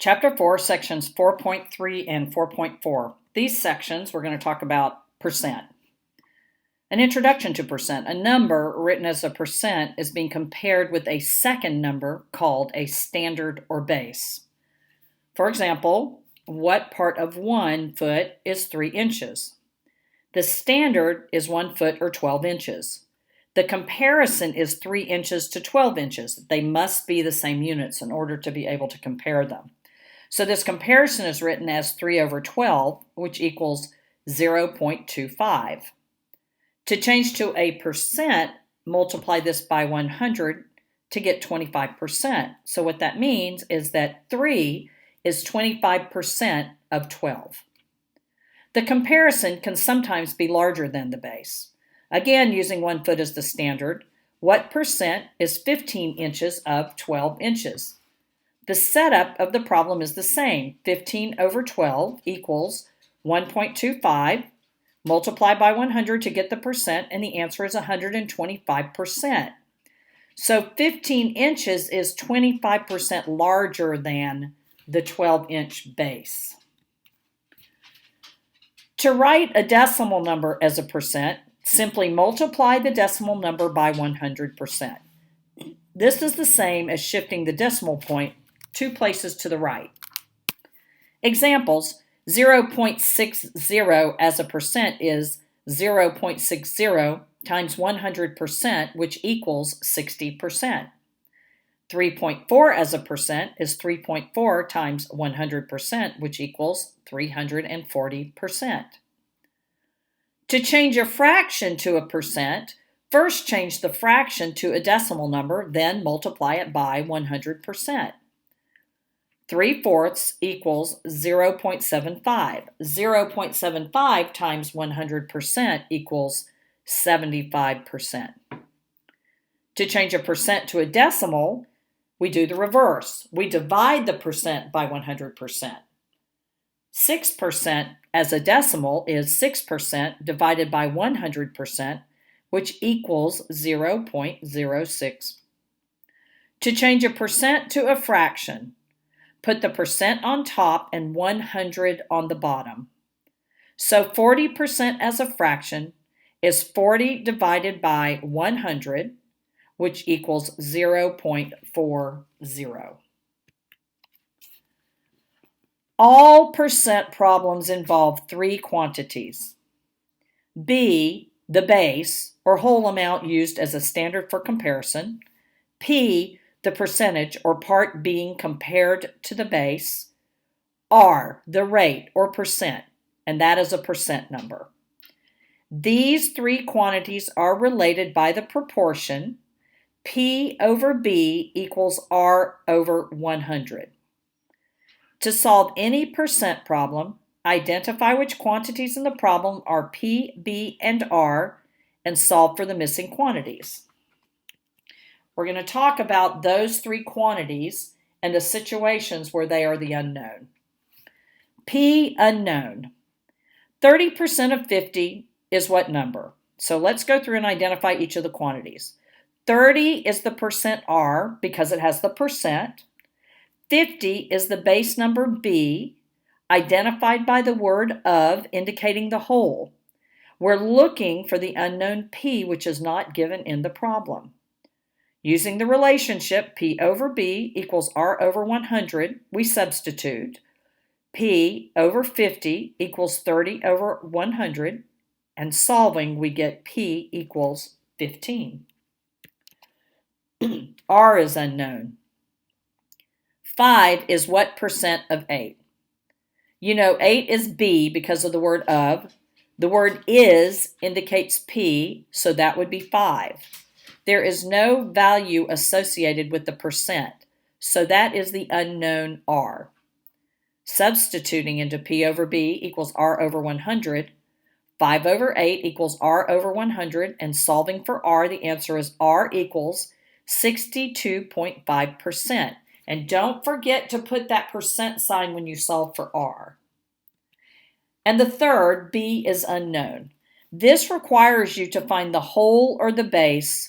Chapter 4, sections 4.3 and 4.4. These sections we're going to talk about percent. An introduction to percent. A number written as a percent is being compared with a second number called a standard or base. For example, what part of 1 foot is 3 inches? The standard is 1 foot or 12 inches. The comparison is 3 inches to 12 inches. They must be the same units in order to be able to compare them. So this comparison is written as 3 over 12, which equals 0.25. To change to a percent, multiply this by 100 to get 25%. So what that means is that 3 is 25% of 12. The comparison can sometimes be larger than the base. Again, using 1 foot as the standard, what percent is 15 inches of 12 inches? The setup of the problem is the same. 15 over 12 equals 1.25. Multiply by 100 to get the percent, and the answer is 125%. So 15 inches is 25% larger than the 12-inch base. To write a decimal number as a percent, simply multiply the decimal number by 100%. This is the same as shifting the decimal point 2 places to the right. Examples: 0.60 as a percent is 0.60 times 100%, which equals 60%. 3.4 as a percent is 3.4 times 100%, which equals 340%. To change a fraction to a percent, first change the fraction to a decimal number, then multiply it by 100%. 3/4 equals 0.75. 0.75 times 100% equals 75%. To change a percent to a decimal, we do the reverse. We divide the percent by 100%. 6% as a decimal is 6% divided by 100%, which equals 0.06. To change a percent to a fraction, put the percent on top and 100 on the bottom. So 40% as a fraction is 40 divided by 100, which equals 0.40. All percent problems involve 3 quantities: B, the base, or whole amount used as a standard for comparison; P, the percentage or part being compared to the base; R, the rate or percent, and that is a percent number. These 3 quantities are related by the proportion P over B equals R over 100. To solve any percent problem, identify which quantities in the problem are P, B, and R, and solve for the missing quantities. We're going to talk about those 3 quantities and the situations where they are the unknown. P, unknown. 30% of 50 is what number? So let's go through and identify each of the quantities. 30 is the percent R because it has the percent. 50 is the base number B, identified by the word of indicating the whole. We're looking for the unknown P, which is not given in the problem. Using the relationship P over B equals R over 100, we substitute. P over 50 equals 30 over 100, and solving we get P equals 15. R is unknown. 5 is what percent of 8? You know 8 is B because of the word of. The word is indicates P, so that would be 5. There is no value associated with the percent, so that is the unknown R. Substituting into P over B equals R over 100, 5 over 8 equals R over 100, and solving for R, the answer is R equals 62.5%. And don't forget to put that percent sign when you solve for R. And the third, B, is unknown. This requires you to find the whole or the base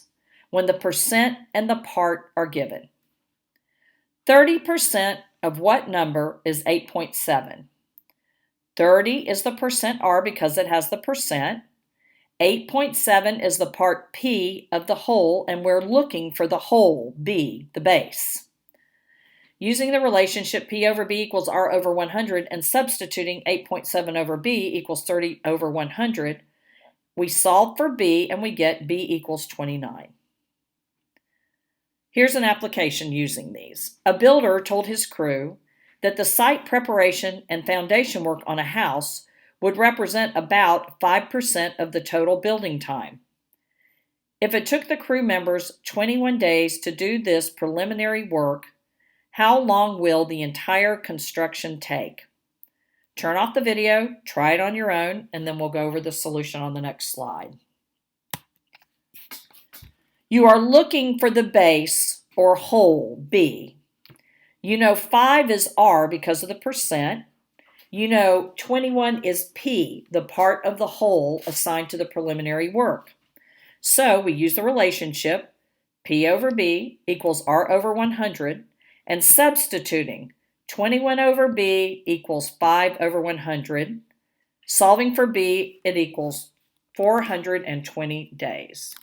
when the percent and the part are given. 30% of what number is 8.7? 30 is the percent R because it has the percent. 8.7 is the part P of the whole, and we're looking for the whole, B, the base. Using the relationship P over B equals R over 100 and substituting 8.7 over B equals 30 over 100, we solve for B and we get B equals 29. Here's an application using these. A builder told his crew that the site preparation and foundation work on a house would represent about 5% of the total building time. If it took the crew members 21 days to do this preliminary work, how long will the entire construction take? Turn off the video, try it on your own, and then we'll go over the solution on the next slide. You are looking for the base or whole, B. You know 5 is R because of the percent. You know 21 is P, the part of the whole assigned to the preliminary work. So we use the relationship P over B equals R over 100, and substituting 21 over B equals 5 over 100. Solving for B, it equals 420 days.